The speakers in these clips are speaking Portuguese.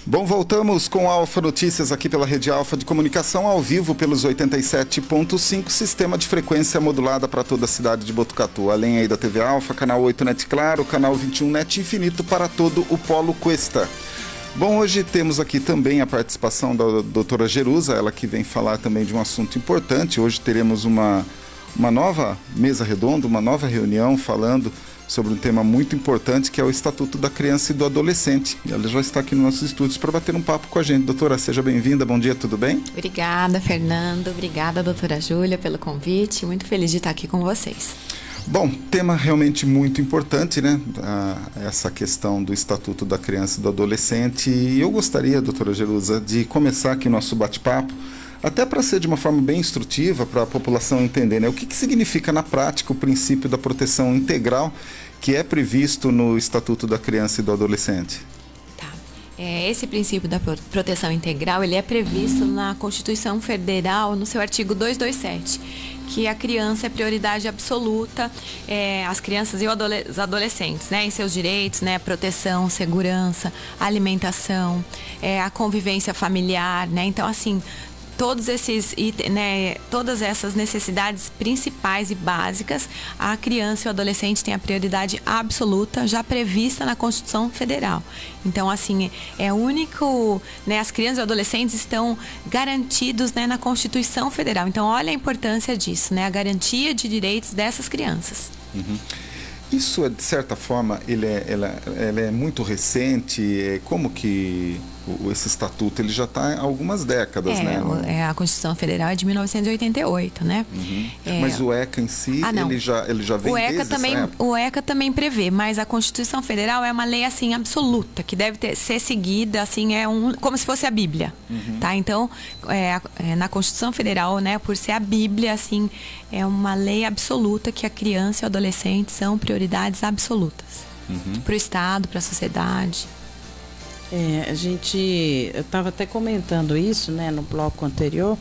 Bom, voltamos com a Alfa Notícias aqui pela Rede Alfa de Comunicação, ao vivo pelos 87.5, sistema de frequência modulada para toda a cidade de Botucatu. Além aí da TV Alfa, canal 8 Net Claro, canal 21 Net Infinito para todo o Polo Cuesta. Bom, hoje temos aqui também a participação da doutora Jerusa, ela que vem falar também de um assunto importante. Hoje teremos uma nova mesa redonda, uma nova reunião falando sobre um tema muito importante, que é o Estatuto da Criança e do Adolescente. Ela já está aqui nos nossos estúdios para bater um papo com a gente. Doutora, seja bem-vinda. Bom dia, tudo bem? Obrigada, Fernando. Obrigada, doutora Júlia, pelo convite. Muito feliz de estar aqui com vocês. Bom, tema realmente muito importante, né? Essa questão do Estatuto da Criança e do Adolescente. E eu gostaria, doutora Jerusa, de começar aqui o nosso bate-papo, até para ser de uma forma bem instrutiva para a população entender, né? O que significa na prática o princípio da proteção integral que é previsto no Estatuto da Criança e do Adolescente? Esse princípio da proteção integral, ele é previsto na Constituição Federal, no seu artigo 227, que a criança é prioridade absoluta, as crianças e os adolescentes, né, em seus direitos, né, proteção, segurança, alimentação, a convivência familiar, né, então assim, todas essas necessidades principais e básicas, a criança e o adolescente têm a prioridade absoluta já prevista na Constituição Federal. Então, assim, é único, né, as crianças e adolescentes estão garantidos, né, na Constituição Federal. Então, olha a importância disso, né, a garantia de direitos dessas crianças. Uhum. Isso, de certa forma, ele é muito recente. Como que esse estatuto ele já está há algumas décadas, né? A Constituição Federal é de 1988, né? Uhum. Mas o ECA em si, ele já vem o ECA também prevê, mas a Constituição Federal é uma lei assim absoluta, que deve ser seguida, assim, como se fosse a Bíblia, tá? Então, na Constituição Federal, né, por ser a Bíblia, assim, é uma lei absoluta que a criança e o adolescente são prioridades absolutas para o Estado, para a sociedade. Eu estava até comentando isso, né, no bloco anterior,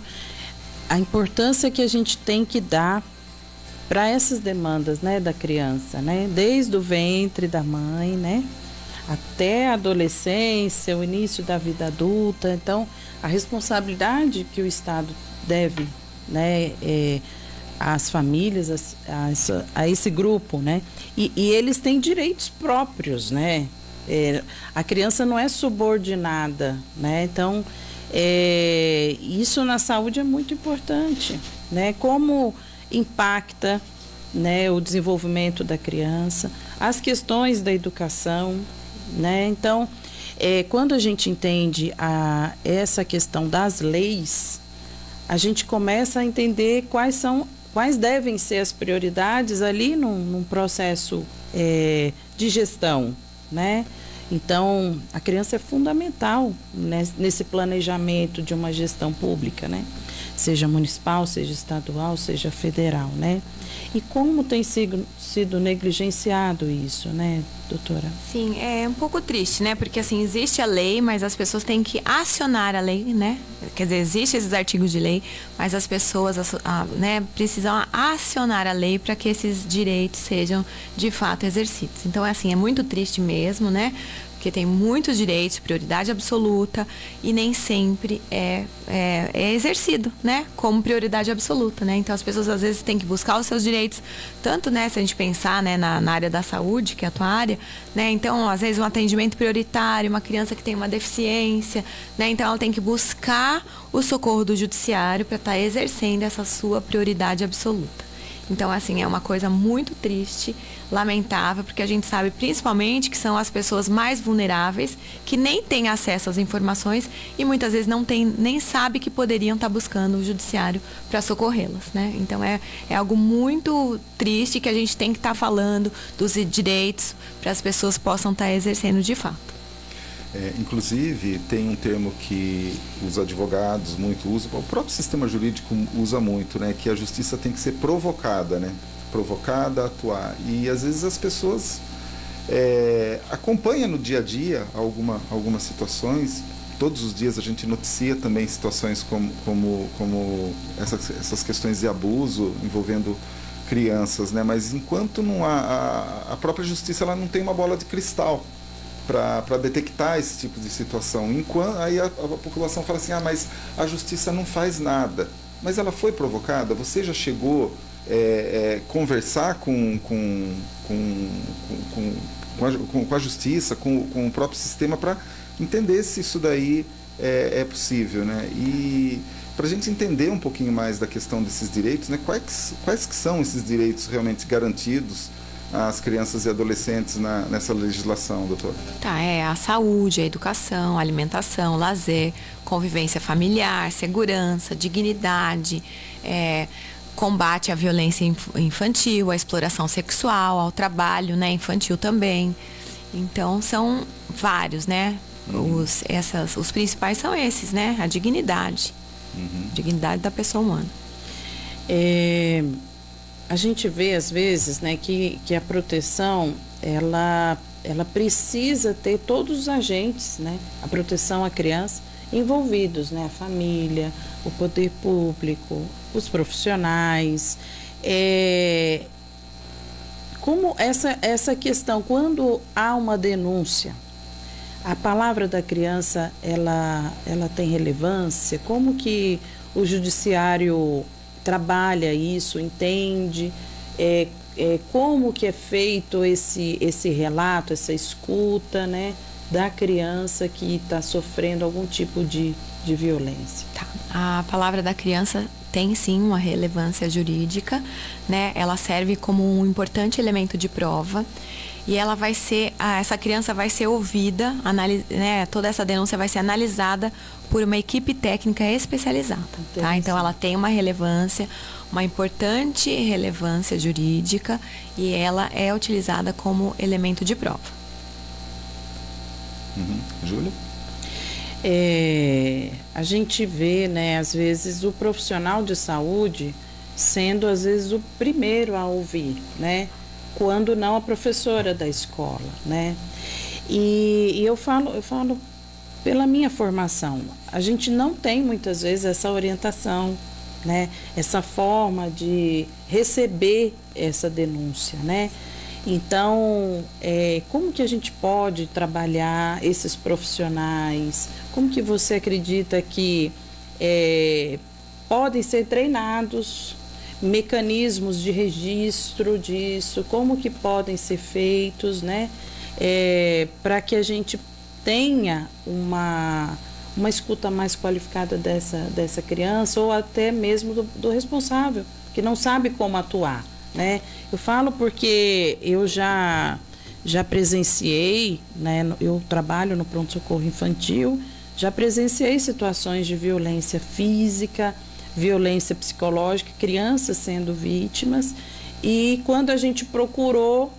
a importância que a gente tem que dar para essas demandas, né, da criança, né, desde o ventre da mãe, né, até a adolescência, o início da vida adulta. Então, a responsabilidade que o Estado deve, né, às famílias, a esse grupo, né, e eles têm direitos próprios, né. A criança não é subordinada, né? Então, isso na saúde é muito importante, né? Como impacta, né, o desenvolvimento da criança, as questões da educação, né? Então, quando a gente entende essa questão das leis, a gente começa a entender quais devem ser as prioridades ali num processo de gestão, né? Então, a criança é fundamental, né, nesse planejamento de uma gestão pública, né? Seja municipal, seja estadual, seja federal, né? E como tem sido negligenciado isso, né, doutora? Sim, é um pouco triste, né? Porque, assim, existe a lei, mas as pessoas têm que acionar a lei, né? Quer dizer, existem esses artigos de lei, mas as pessoas, né, precisam acionar a lei para que esses direitos sejam, de fato, exercidos. Então, assim, é muito triste mesmo, né? Porque tem muitos direitos, prioridade absoluta, e nem sempre é exercido, né, como prioridade absoluta, né? Então as pessoas às vezes têm que buscar os seus direitos, tanto, né, se a gente pensar, né, na área da saúde, que é a tua área, né? Então às vezes um atendimento prioritário, uma criança que tem uma deficiência, né? Então ela tem que buscar o socorro do judiciário para estar exercendo essa sua prioridade absoluta. Então, assim, é uma coisa muito triste, lamentável, porque a gente sabe principalmente que são as pessoas mais vulneráveis, que nem têm acesso às informações e muitas vezes nem sabe que poderiam estar buscando o judiciário para socorrê-las, né? Então, é algo muito triste que a gente tem que estar falando dos direitos para as pessoas possam estar exercendo de fato. Inclusive, tem um termo que os advogados muito usam, o próprio sistema jurídico usa muito, né? Que a justiça tem que ser provocada, né? Provocada a atuar. E às vezes as pessoas acompanham no dia a dia algumas situações. Todos os dias a gente noticia também situações como essas questões de abuso envolvendo crianças, né? Mas enquanto não há, a própria justiça ela não tem uma bola de cristal para detectar esse tipo de situação. Aí a população fala assim, mas a justiça não faz nada. Mas ela foi provocada? Você já chegou conversar com a justiça, com o próprio sistema, para entender se isso daí é possível, né? E para a gente entender um pouquinho mais da questão desses direitos, né? Quais que são esses direitos realmente garantidos às crianças e adolescentes nessa legislação, doutor? A saúde, a educação, a alimentação, lazer, convivência familiar, segurança, dignidade, combate à violência infantil, à exploração sexual, ao trabalho, né, infantil também. Então, são vários, né? Os principais são esses, né? A dignidade. Dignidade da pessoa humana. A gente vê, às vezes, né, que a proteção, ela precisa ter todos os agentes, né? A proteção à criança envolvidos, né? A família, o poder público, os profissionais. Como essa questão, quando há uma denúncia, a palavra da criança, ela tem relevância? Como que o judiciário trabalha isso, entende? Como que é feito esse relato, essa escuta, né, da criança que está sofrendo algum tipo de violência? A palavra da criança tem sim uma relevância jurídica, né? Ela serve como um importante elemento de prova e ela vai ser, essa criança vai ser ouvida, né? Toda essa denúncia vai ser analisada por uma equipe técnica especializada, tá? Então ela tem uma relevância, uma importante relevância jurídica e ela é utilizada como elemento de prova. Júlia? A gente vê, né, às vezes o profissional de saúde sendo às vezes o primeiro a ouvir, né, quando não a professora da escola, né, e eu falo pela minha formação, a gente não tem muitas vezes essa orientação, né, essa forma de receber essa denúncia, né. Então, como que a gente pode trabalhar esses profissionais? Como que você acredita que podem ser treinados mecanismos de registro disso? Como que podem ser feitos, né? Para que a gente tenha uma escuta mais qualificada dessa criança ou até mesmo do responsável, que não sabe como atuar, né? Eu falo porque eu já presenciei, né? Eu trabalho no pronto-socorro infantil, já presenciei situações de violência física, violência psicológica, crianças sendo vítimas, e quando a gente procurou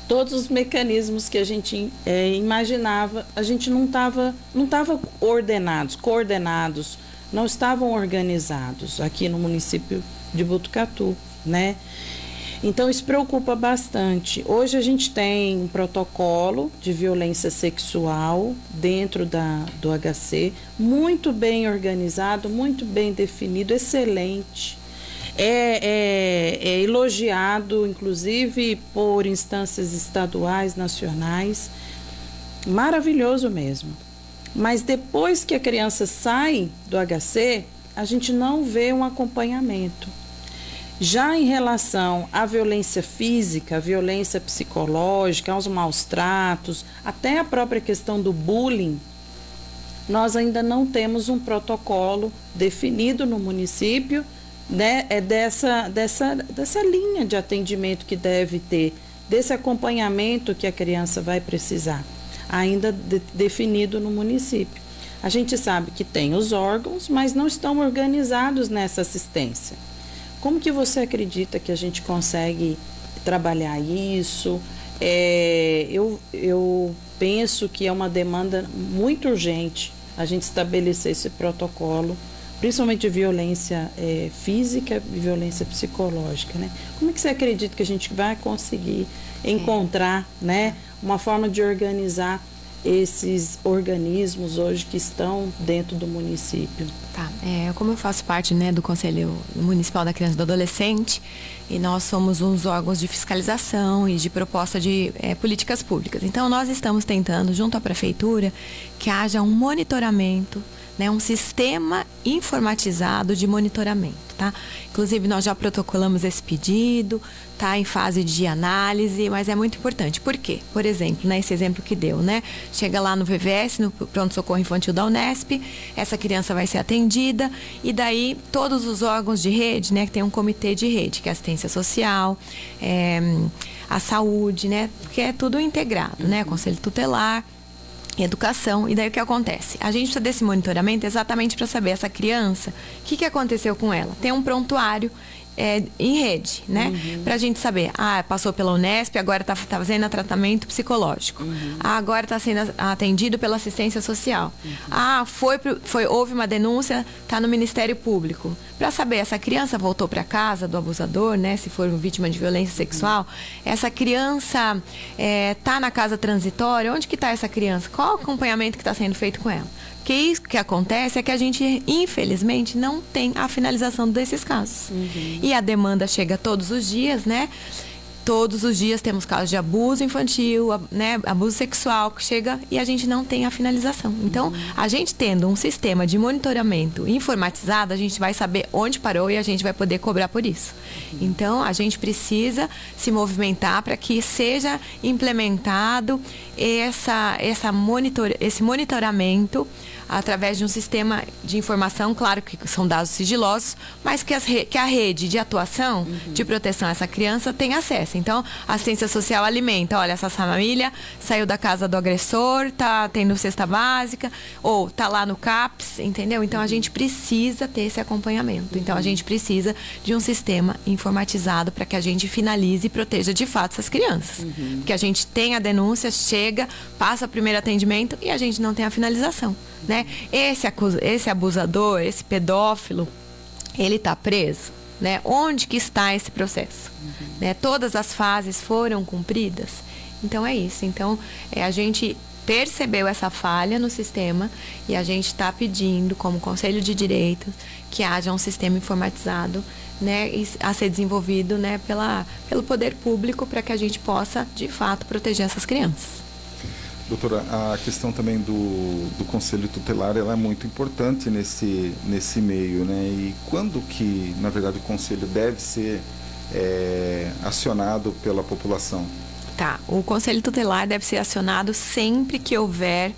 todos os mecanismos que a gente imaginava, a gente não estava coordenados, não estavam organizados aqui no município de Botucatu, né? Então isso preocupa bastante. Hoje a gente tem um protocolo de violência sexual dentro do HC, muito bem organizado, muito bem definido, excelente. É elogiado, inclusive, por instâncias estaduais, nacionais. Maravilhoso mesmo. Mas depois que a criança sai do HC, a gente não vê um acompanhamento. Já em relação à violência física, à violência psicológica, aos maus tratos, até a própria questão do bullying, nós ainda não temos um protocolo definido no município, né, dessa linha de atendimento que deve ter, desse acompanhamento que a criança vai precisar, ainda definido no município. A gente sabe que tem os órgãos, mas não estão organizados nessa assistência. Como que você acredita que a gente consegue trabalhar isso? Eu penso que é uma demanda muito urgente a gente estabelecer esse protocolo, principalmente de violência física e violência psicológica, né? Como que você acredita que a gente vai conseguir encontrar, né, uma forma de organizar esses organismos hoje que estão dentro do município? Tá, como eu faço parte, né, do Conselho Municipal da Criança e do Adolescente, e nós somos uns órgãos de fiscalização e de proposta de políticas públicas. Então, nós estamos tentando, junto à Prefeitura, que haja um monitoramento, né, um sistema informatizado de monitoramento, tá? Inclusive, nós já protocolamos esse pedido, tá em fase de análise, mas é muito importante. Por quê? Por exemplo, né, esse exemplo que deu, né? Chega lá no VVS, no Pronto-Socorro Infantil da Unesp, essa criança vai ser atendida, e daí todos os órgãos de rede, né, que tem um comitê de rede, que é assistência social, a saúde, né, que é tudo integrado, né, Conselho Tutelar, educação. E daí o que acontece? A gente precisa desse monitoramento exatamente para saber essa criança, o que aconteceu com ela. Tem um prontuário em rede, né? Pra gente saber, passou pela Unesp, agora tá fazendo tratamento psicológico. Agora tá sendo atendido pela assistência social. Houve uma denúncia, tá no Ministério Público. Para saber, essa criança voltou para casa do abusador, né? Se for vítima de violência sexual, essa criança tá na casa transitória, onde que tá essa criança? Qual o acompanhamento que está sendo feito com ela? Porque isso que acontece é que a gente, infelizmente, não tem a finalização desses casos. E a demanda chega todos os dias, né? Todos os dias temos casos de abuso infantil, né? Abuso sexual que chega e a gente não tem a finalização. Então, a gente tendo um sistema de monitoramento informatizado, a gente vai saber onde parou e a gente vai poder cobrar por isso. Então, a gente precisa se movimentar para que seja implementado esse monitoramento através de um sistema de informação, claro que são dados sigilosos, mas que a rede de atuação, de proteção a essa criança tem acesso. Então, a assistência social alimenta, olha, essa família saiu da casa do agressor, tá tendo cesta básica, ou tá lá no CAPS, entendeu? Então, a gente precisa ter esse acompanhamento. Então, a gente precisa de um sistema informatizado para que a gente finalize e proteja de fato essas crianças. Porque a gente tem a denúncia, chega, passa o primeiro atendimento e a gente não tem a finalização, né? Esse abusador, esse pedófilo, ele está preso, né? Onde que está esse processo? Né? Todas as fases foram cumpridas? Então é isso. Então a gente percebeu essa falha no sistema e a gente está pedindo, como Conselho de Direitos, que haja um sistema informatizado, né, a ser desenvolvido, né, pelo poder público para que a gente possa, de fato, proteger essas crianças. Doutora, a questão também do Conselho Tutelar, ela é muito importante nesse meio, né? E quando que, na verdade, o Conselho deve ser acionado pela população? Tá, o Conselho Tutelar deve ser acionado sempre que houver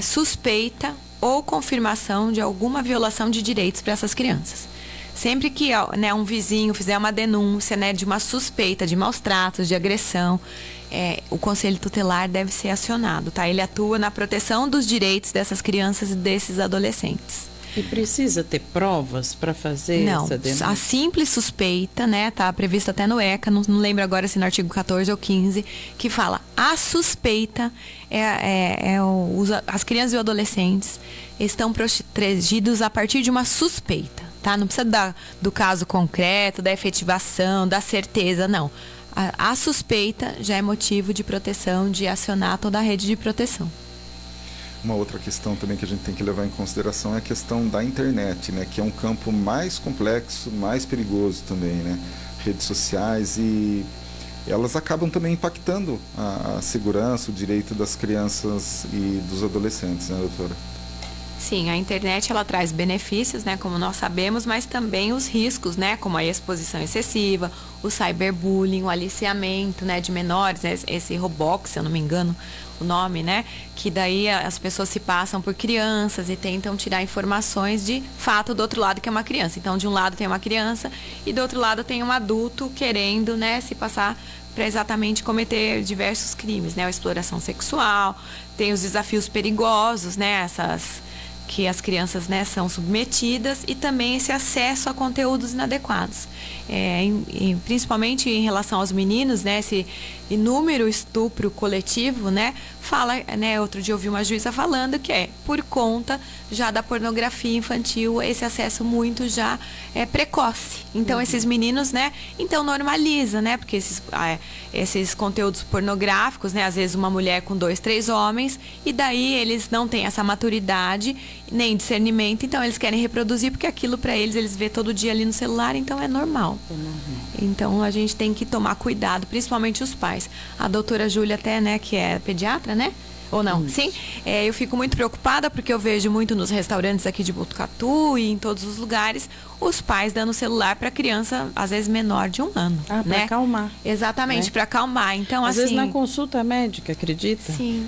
suspeita ou confirmação de alguma violação de direitos para essas crianças. Sempre que, né, um vizinho fizer uma denúncia, né, de uma suspeita de maus tratos, de agressão, o Conselho Tutelar deve ser acionado, tá? Ele atua na proteção dos direitos dessas crianças e desses adolescentes. E precisa ter provas para fazer essa denúncia? Não, a simples suspeita, né, tá prevista até no ECA, não lembro agora se no artigo 14 ou 15, que fala, a suspeita as crianças e os adolescentes estão protegidos a partir de uma suspeita, tá? Não precisa do caso concreto, da efetivação, da certeza, não. A suspeita já é motivo de proteção, de acionar toda a rede de proteção. Uma outra questão também que a gente tem que levar em consideração é a questão da internet, né? Que é um campo mais complexo, mais perigoso também, né? Redes sociais, e elas acabam também impactando a segurança, o direito das crianças e dos adolescentes, né, doutora? Sim, a internet ela traz benefícios, né, como nós sabemos, mas também os riscos, né, como a exposição excessiva, o cyberbullying, o aliciamento, né, de menores, né, esse Roblox, se eu não me engano o nome, né, que daí as pessoas se passam por crianças e tentam tirar informações de fato do outro lado, que é uma criança. Então, de um lado tem uma criança e do outro lado tem um adulto querendo, né, se passar para exatamente cometer diversos crimes, né, a exploração sexual, tem os desafios perigosos, né, que as crianças, né, são submetidas, e também esse acesso a conteúdos inadequados. Principalmente em relação aos meninos, né, esse inúmero estupro coletivo, né, fala, né, outro dia eu ouvi uma juíza falando que é por conta já da pornografia infantil, esse acesso muito já precoce. Então, esses meninos, né, então normaliza, né, porque esses conteúdos pornográficos, né, às vezes uma mulher com 2, 3 homens, e daí eles não têm essa maturidade, nem discernimento, então eles querem reproduzir, porque aquilo para eles vê todo dia ali no celular, então é normal. Então, a gente tem que tomar cuidado, principalmente os pais. A doutora Júlia até, né, que é pediatra, né? Ou não? Isso. Sim. Eu fico muito preocupada porque eu vejo muito nos restaurantes aqui de Botucatu e em todos os lugares os pais dando celular para criança, às vezes menor de 1 ano. Para né? acalmar. Exatamente, né? Para acalmar. Então, às vezes na consulta médica, acredita? Sim.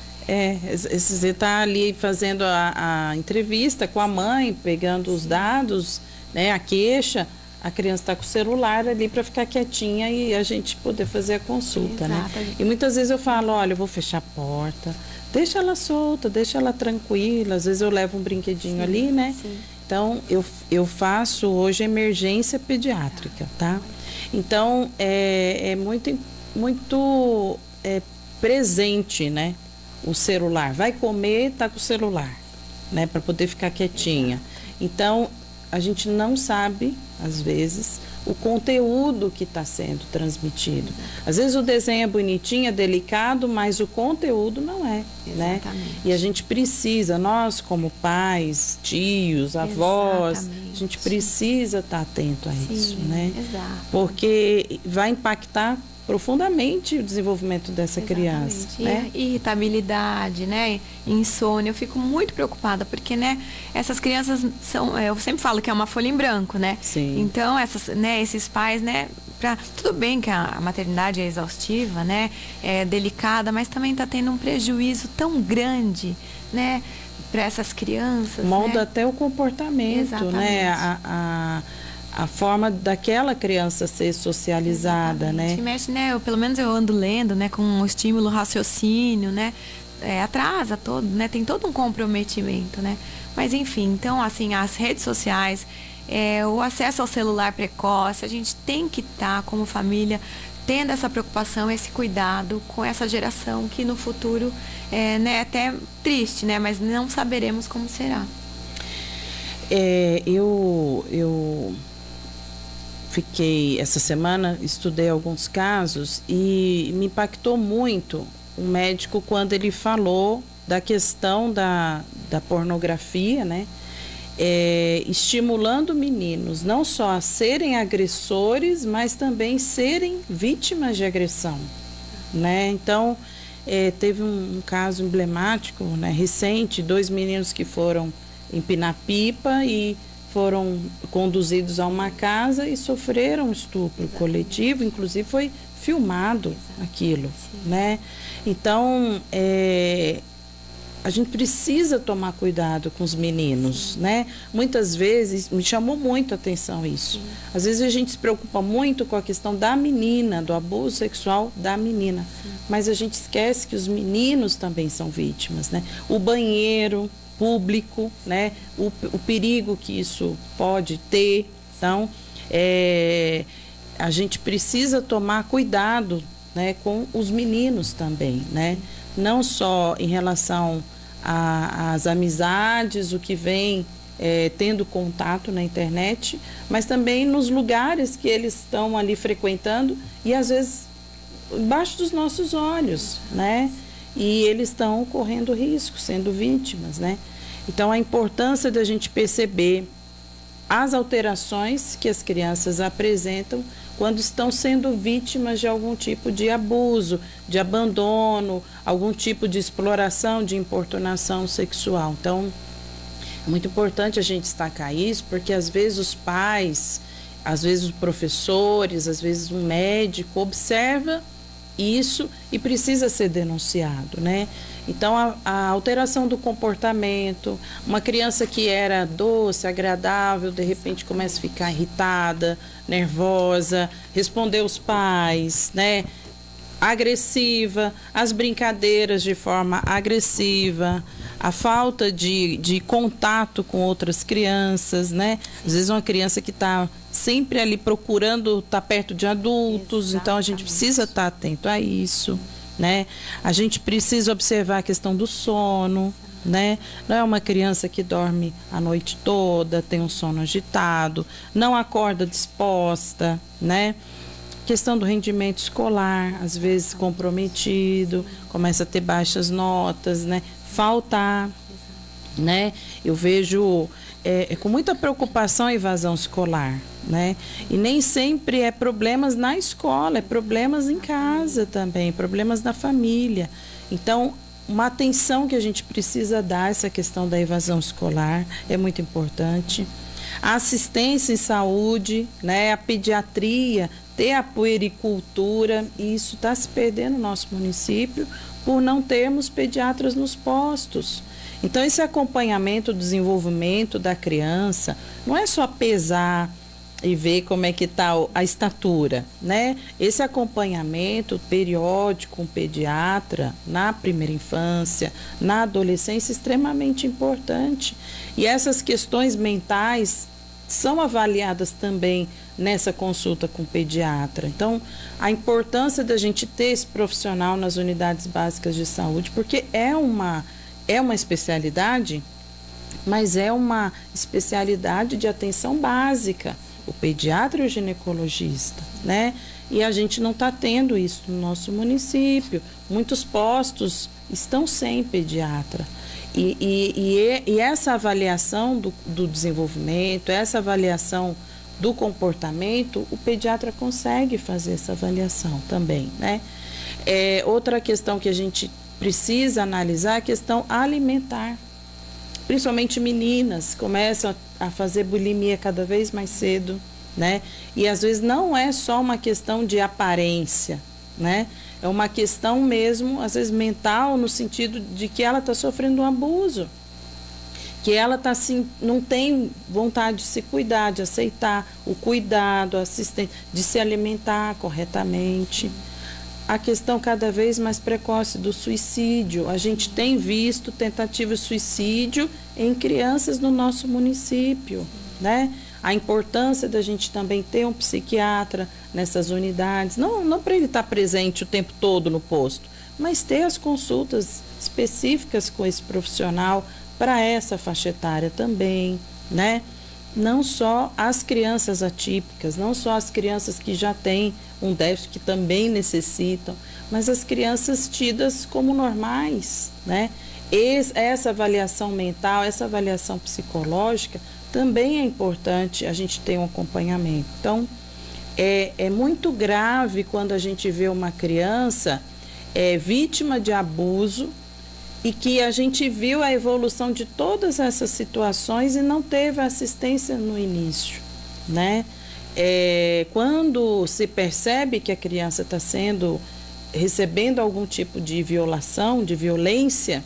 Você está ali fazendo a entrevista com a mãe, pegando os dados, né, a queixa. A criança está com o celular ali para ficar quietinha e a gente poder fazer a consulta, né? E muitas vezes eu falo, olha, eu vou fechar a porta, deixa ela solta, deixa ela tranquila. Às vezes eu levo um brinquedinho ali, né? Sim. Então, eu faço hoje emergência pediátrica, tá? Então, é muito presente, né? O celular. Vai comer, tá com o celular, né? Para poder ficar quietinha. Então, a gente não sabe, às vezes, o conteúdo que está sendo transmitido. Às vezes o desenho é bonitinho, é delicado, mas o conteúdo não é, né? E a gente precisa, nós como pais, tios, avós, a gente precisa estar atento a isso, né? Exato. Porque vai impactar profundamente o desenvolvimento dessa criança, né? Irritabilidade, né? Insônia. Eu fico muito preocupada porque, né? Essas crianças são, eu sempre falo que é uma folha em branco, né? Sim. Então esses pais, né? Tudo bem que a maternidade é exaustiva, né? É delicada, mas também está tendo um prejuízo tão grande, né? Para essas crianças. Molda, né? Até o comportamento, exatamente. Né? A forma daquela criança ser socializada, exatamente. né? Mexe, né? Pelo menos eu ando lendo, né? Com um estímulo raciocínio, né? Atrasa todo, né? Tem todo um comprometimento, né? Mas enfim, então assim, as redes sociais, o acesso ao celular precoce, a gente tem que estar como família tendo essa preocupação, esse cuidado com essa geração que no futuro né, até triste, né? Mas não saberemos como será. Eu fiquei, essa semana, estudei alguns casos e me impactou muito o médico quando ele falou da questão da pornografia, né? Estimulando meninos não só a serem agressores, mas também serem vítimas de agressão, né? Então, teve um caso emblemático, né, recente, 2 meninos que foram empinar pipa e foram conduzidos a uma casa e sofreram estupro coletivo, inclusive foi filmado aquilo, né? Então, a gente precisa tomar cuidado com os meninos, né? Muitas vezes, me chamou muito a atenção isso. Às vezes a gente se preocupa muito com a questão da menina, do abuso sexual da menina, mas a gente esquece que os meninos também são vítimas, né? O banheiro público, né? O perigo que isso pode ter. Então, a gente precisa tomar cuidado, né, com os meninos também, né? Não só em relação às amizades, o que vem tendo contato na internet, mas também nos lugares que eles estão ali frequentando e às vezes embaixo dos nossos olhos, né? E eles estão correndo risco, sendo vítimas, né? Então, a importância da gente perceber as alterações que as crianças apresentam quando estão sendo vítimas de algum tipo de abuso, de abandono, algum tipo de exploração, de importunação sexual. Então, é muito importante a gente destacar isso, porque às vezes os pais, às vezes os professores, às vezes um médico observa isso e precisa ser denunciado, né? Então, a alteração do comportamento, uma criança que era doce, agradável, de repente começa a ficar irritada, nervosa, responder os pais, né? Agressiva, as brincadeiras de forma agressiva, a falta de contato com outras crianças, né? Às vezes uma criança que está sempre ali procurando estar perto de adultos, exatamente. Então a gente precisa estar atento a isso, né? A gente precisa observar a questão do sono, né? Não é uma criança que dorme a noite toda, tem um sono agitado, não acorda disposta, né? Questão do rendimento escolar, às vezes comprometido, começa a ter baixas notas, né? Faltar, né? Eu vejo com muita preocupação a evasão escolar, né? E nem sempre é problemas na escola, é problemas em casa também, problemas na família. Então, uma atenção que a gente precisa dar a essa questão da evasão escolar é muito importante. A assistência em saúde, né? A pediatria, ter a puericultura, e isso está se perdendo no nosso município por não termos pediatras nos postos. Então, esse acompanhamento do desenvolvimento da criança não é só pesar e ver como é que está a estatura, né? Esse acompanhamento periódico com o pediatra na primeira infância, na adolescência, é extremamente importante. E essas questões mentais são avaliadas também nessa consulta com o pediatra. Então, a importância da gente ter esse profissional nas unidades básicas de saúde, porque é uma especialidade, mas é uma especialidade de atenção básica, o pediatra e o ginecologista, né? E a gente não está tendo isso no nosso município. Muitos postos estão sem pediatra. E essa avaliação do desenvolvimento, essa avaliação do comportamento, o pediatra consegue fazer essa avaliação também, né? Outra questão que a gente precisa analisar é a questão alimentar. Principalmente meninas começam a fazer bulimia cada vez mais cedo, né? E às vezes não é só uma questão de aparência, né? É uma questão mesmo, às vezes mental, no sentido de que ela está sofrendo um abuso, que ela tá assim, não tem vontade de se cuidar, de aceitar o cuidado, a assistência, de se alimentar corretamente. A questão cada vez mais precoce do suicídio. A gente tem visto tentativa de suicídio em crianças no nosso município, né? A importância da gente também ter um psiquiatra nessas unidades, não para ele estar presente o tempo todo no posto, mas ter as consultas específicas com esse profissional para essa faixa etária também, né? Não só as crianças atípicas, não só as crianças que já têm um déficit, que também necessitam, mas as crianças tidas como normais, né? Essa avaliação mental, essa avaliação psicológica, também é importante a gente ter um acompanhamento. Então, é muito grave quando a gente vê uma criança vítima de abuso e que a gente viu a evolução de todas essas situações e não teve assistência no início, né? Quando se percebe que a criança está recebendo algum tipo de violação, de violência,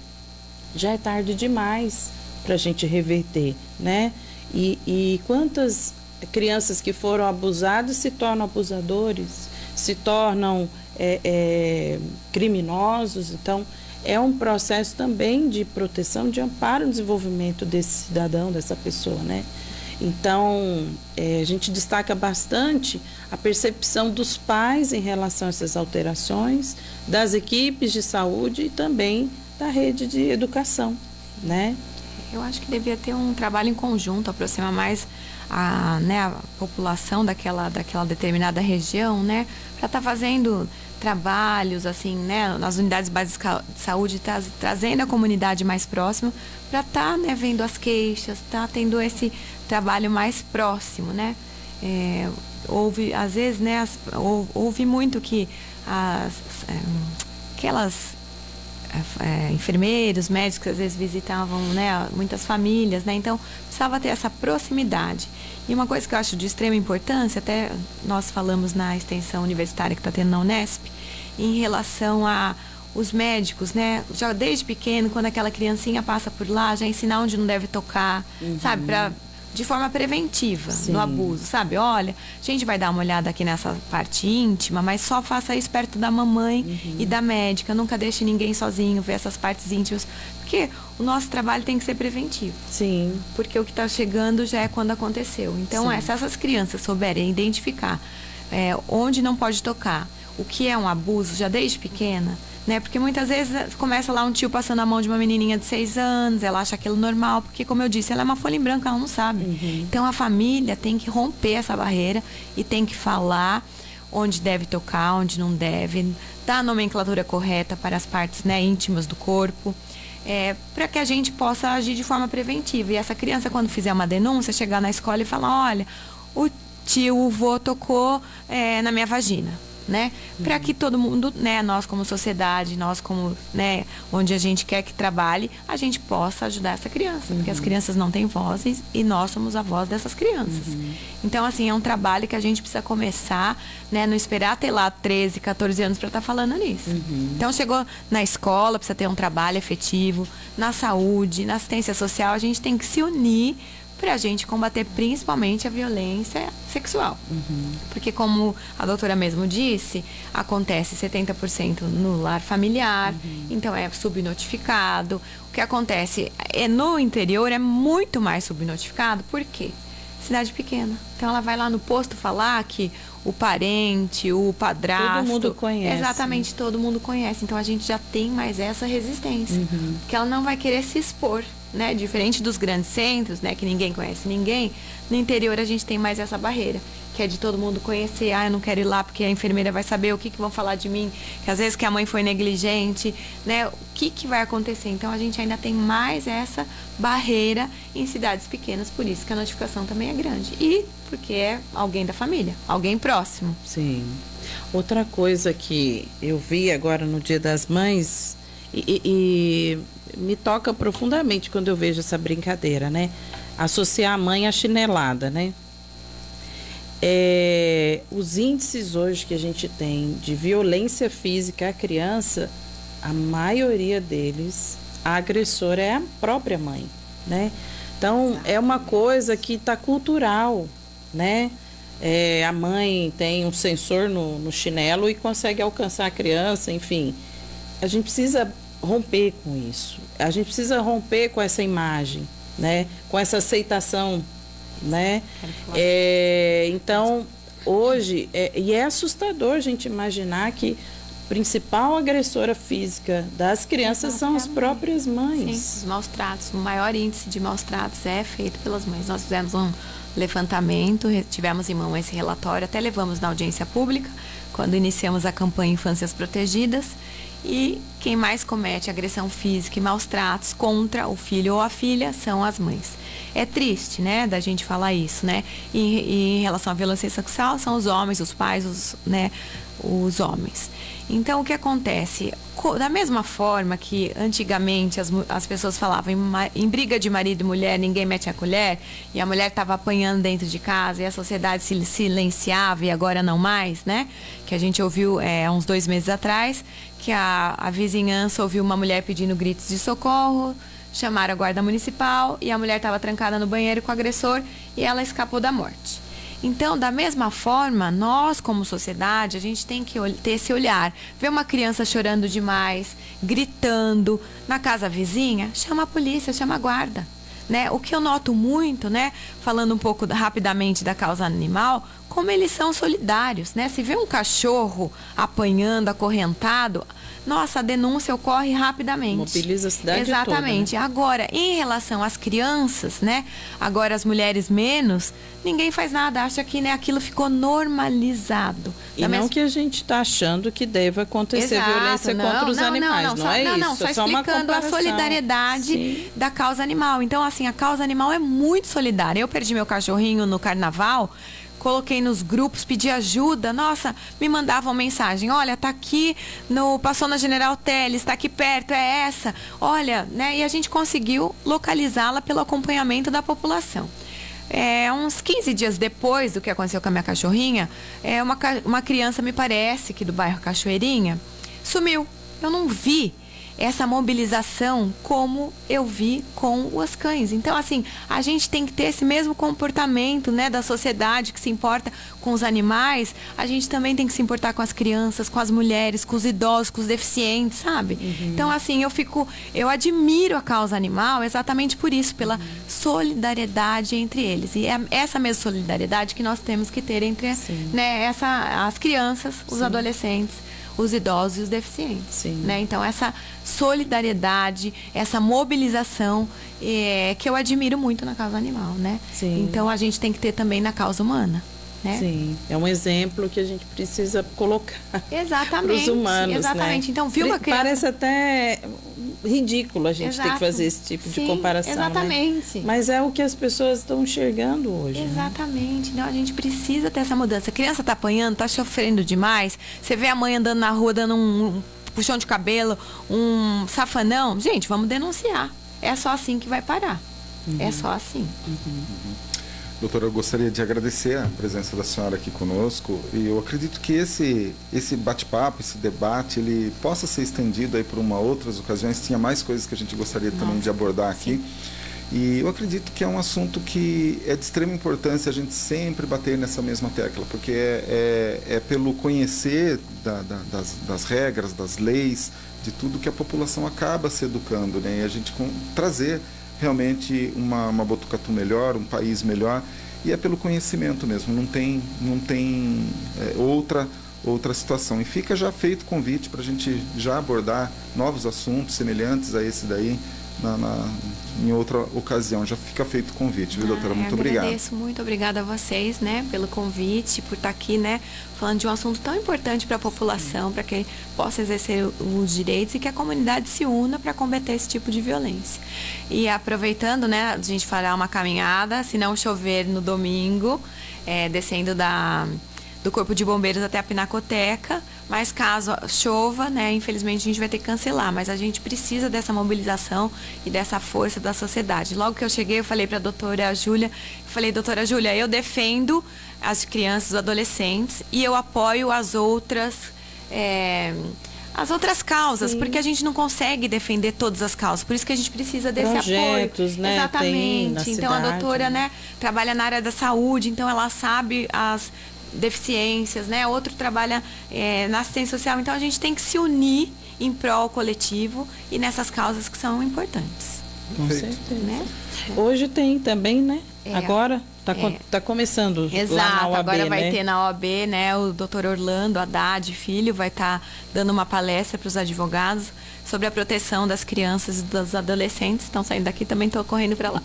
já é tarde demais para a gente reverter, né? E quantas crianças que foram abusadas se tornam abusadores, se tornam criminosos. Então, é um processo também de proteção, de amparo no desenvolvimento desse cidadão, dessa pessoa, né? Então, a gente destaca bastante a percepção dos pais em relação a essas alterações, das equipes de saúde e também da rede de educação, né? Eu acho que devia ter um trabalho em conjunto, aproximar mais a população daquela determinada região, né? Para estar fazendo trabalhos, assim, né? Nas unidades básicas de saúde, trazendo a comunidade mais próxima, para estar, né, vendo as queixas, tendo esse trabalho mais próximo, né? Às vezes, né? Houve muito que aquelas enfermeiros, médicos, às vezes visitavam, né, muitas famílias, né? Então, precisava ter essa proximidade. E uma coisa que eu acho de extrema importância, até nós falamos na extensão universitária que está tendo na Unesp, em relação a os médicos, né? Já desde pequeno, quando aquela criancinha passa por lá, já ensinar onde não deve tocar, sabe? Para de forma preventiva, Sim. no abuso, sabe? Olha, a gente vai dar uma olhada aqui nessa parte íntima, mas só faça isso perto da mamãe e da médica. Nunca deixe ninguém sozinho ver essas partes íntimas. Porque o nosso trabalho tem que ser preventivo. Sim. Porque o que está chegando já é quando aconteceu. Então, Sim. se essas crianças souberem identificar onde não pode tocar, o que é um abuso já desde pequena, né? Porque muitas vezes começa lá um tio passando a mão de uma menininha de 6 anos, ela acha aquilo normal, porque, como eu disse, ela é uma folha em branco, ela não sabe. Então, a família tem que romper essa barreira e tem que falar onde deve tocar, onde não deve, dar a nomenclatura correta para as partes, né, íntimas do corpo. Para que a gente possa agir de forma preventiva. E essa criança, quando fizer uma denúncia, chegar na escola e falar, olha, o tio, o vô tocou na minha vagina, né? Para que todo mundo, né, nós como sociedade, nós como, né, onde a gente quer que trabalhe, a gente possa ajudar essa criança. Porque as crianças não têm vozes e nós somos a voz dessas crianças. Então, assim, é um trabalho que a gente precisa começar, né, não esperar ter lá 13, 14 anos para estar falando nisso. Então, chegou na escola, precisa ter um trabalho efetivo, na saúde, na assistência social, a gente tem que se unir para a gente combater principalmente a violência sexual. Porque, como a doutora mesmo disse, acontece 70% no lar familiar, então é subnotificado. O que acontece no interior é muito mais subnotificado, por quê? Cidade pequena. Então ela vai lá no posto falar que o parente, o padrasto... Todo mundo conhece. Exatamente, todo mundo conhece. Então a gente já tem mais essa resistência. Porque ela não vai querer se expor, né? Diferente dos grandes centros, né? Que ninguém conhece ninguém. No interior a gente tem mais essa barreira, que é de todo mundo conhecer. Eu não quero ir lá porque a enfermeira vai saber o que vão falar de mim, que às vezes que a mãe foi negligente, né? O que vai acontecer? Então a gente ainda tem mais essa barreira em cidades pequenas, por isso que a notificação também é grande. E porque é alguém da família, alguém próximo. Sim. Outra coisa que eu vi agora no Dia das Mães e me toca profundamente quando eu vejo essa brincadeira, né? Associar a mãe à chinelada, né? Os índices hoje que a gente tem de violência física à criança, a maioria deles, a agressora é a própria mãe, né? Então, é uma coisa que está cultural, né? A mãe tem um sensor no chinelo e consegue alcançar a criança, enfim. A gente precisa romper com isso. A gente precisa romper com essa imagem, né? Com essa aceitação, né? Então, hoje, é assustador a gente imaginar que a principal agressora física das crianças são as próprias mães. Sim, os maus tratos. O maior índice de maus tratos é feito pelas mães. Nós fizemos um levantamento, tivemos em mão esse relatório, até levamos na audiência pública, quando iniciamos a campanha Infâncias Protegidas. E quem mais comete agressão física e maus tratos contra o filho ou a filha são as mães. É triste, né, da gente falar isso, né? E em relação à violência sexual, são os homens, os pais, os homens. Então, o que acontece? Da mesma forma que antigamente as pessoas falavam em briga de marido e mulher, ninguém mete a colher, e a mulher estava apanhando dentro de casa, e a sociedade se silenciava, e agora não mais, né? Que a gente ouviu há uns 2 meses atrás, que a vizinhança ouviu uma mulher pedindo gritos de socorro, chamaram a guarda municipal, e a mulher estava trancada no banheiro com o agressor, e ela escapou da morte. Então, da mesma forma, nós como sociedade, a gente tem que ter esse olhar. Ver uma criança chorando demais, gritando na casa vizinha, chama a polícia, chama a guarda. Né? O que eu noto muito, né? Falando um pouco rapidamente da causa animal, como eles são solidários, né? Se vê um cachorro apanhando, acorrentado, nossa, a denúncia ocorre rapidamente. Mobiliza a cidade Exatamente. toda, né? Agora, em relação às crianças, né? Agora as mulheres menos, ninguém faz nada, acha que, né, aquilo ficou normalizado. E não que a gente está achando que deve acontecer violência contra os animais, não é isso? Só explicando a solidariedade da causa animal. Então, assim, a causa animal é muito solidária. Eu perdi meu cachorrinho no carnaval, coloquei nos grupos, pedi ajuda, nossa, me mandavam mensagem, olha, tá aqui, passou na General Teles, tá aqui perto, é essa, olha, né, e a gente conseguiu localizá-la pelo acompanhamento da população. Uns 15 dias depois do que aconteceu com a minha cachorrinha, uma criança, me parece, que do bairro Cachoeirinha, sumiu, eu não vi. essa mobilização como eu vi com os cães. Então, assim, a gente tem que ter esse mesmo comportamento, né, da sociedade que se importa com os animais, a gente também tem que se importar com as crianças, com as mulheres, com os idosos, com os deficientes, sabe? Então, assim, eu admiro a causa animal exatamente por isso, pela solidariedade entre eles. E é essa mesma solidariedade que nós temos que ter entre, né, as crianças, os adolescentes, os idosos e os deficientes. Né? Então, essa solidariedade, essa mobilização que eu admiro muito na causa animal. Né? Então, a gente tem que ter também na causa humana. Né? Sim, é um exemplo que a gente precisa colocar para os humanos. Exatamente. Né? Então, viu a criança... Parece até ridículo a gente ter que fazer esse tipo de comparação. Exatamente. Né? Mas é o que as pessoas estão enxergando hoje. Exatamente. Né? Então, a gente precisa ter essa mudança. A criança está apanhando, está sofrendo demais. Você vê a mãe andando na rua, dando um puxão de cabelo, um safanão. Gente, vamos denunciar. É só assim que vai parar. É só assim. Doutora, eu gostaria de agradecer a presença da senhora aqui conosco e eu acredito que esse bate-papo, esse debate, ele possa ser estendido aí por outras ocasiões. Tinha mais coisas que a gente gostaria também de abordar aqui. E eu acredito que é um assunto que é de extrema importância a gente sempre bater nessa mesma tecla, porque é pelo conhecer das regras, das leis, de tudo que a população acaba se educando, né? E a gente trazer realmente uma Botucatu melhor, um país melhor, e é pelo conhecimento mesmo, não tem outra situação. E fica já feito o convite para a gente já abordar novos assuntos semelhantes a esse daí em outra ocasião. Já fica feito o convite, viu, doutora? Muito obrigado. Agradeço, muito obrigada a vocês, né, pelo convite, por estar aqui, né, falando de um assunto tão importante para a população, para que possa exercer os direitos e que a comunidade se una para combater esse tipo de violência. E aproveitando, né, a gente fará uma caminhada, se não chover no domingo, descendo do Corpo de Bombeiros até a Pinacoteca, mas caso chova, né, infelizmente a gente vai ter que cancelar, mas a gente precisa dessa mobilização e dessa força da sociedade. Logo que eu cheguei, eu falei para a doutora Júlia, doutora Júlia, eu defendo as crianças, os adolescentes e eu apoio as outras causas, porque a gente não consegue defender todas as causas, por isso que a gente precisa desse projetos, apoio. Né, exatamente. Então cidade, a doutora, né, trabalha na área da saúde, então ela sabe as deficiências, né? Outro trabalha na assistência social. Então a gente tem que se unir em prol coletivo e nessas causas que são importantes. Com certeza. Né? Hoje tem também, né? Agora tá começando. Exato, lá na OAB, agora vai né? ter na OAB, né? O doutor Orlando Haddad Filho vai estar dando uma palestra para os advogados sobre a proteção das crianças e dos adolescentes. Estão saindo daqui, também estou correndo para lá.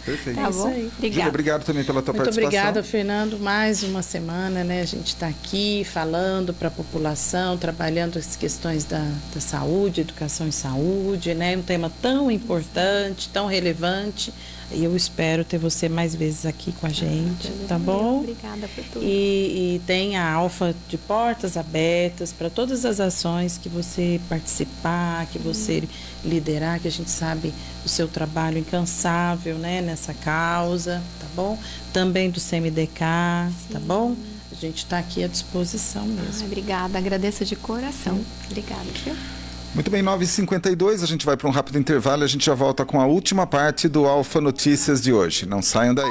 Perfeito. Tá bom? Obrigada. Júlia, obrigado também pela tua participação. Muito obrigada, Fernando. Mais uma semana, né? A gente está aqui falando para a população, trabalhando as questões da saúde, educação e saúde, né? Um tema tão importante, tão relevante. E eu espero ter você mais vezes aqui com a gente, tá bom? Obrigada por tudo. E tem a Alfa de portas abertas para todas as ações que você participar, que você liderar, que a gente sabe o seu trabalho incansável, né, nessa causa, tá bom? Também do CMDK, tá bom? A gente está aqui à disposição mesmo. Obrigada, agradeço de coração. Obrigada, viu? Muito bem, 9h52, a gente vai para um rápido intervalo e a gente já volta com a última parte do Alfa Notícias de hoje. Não saiam daí.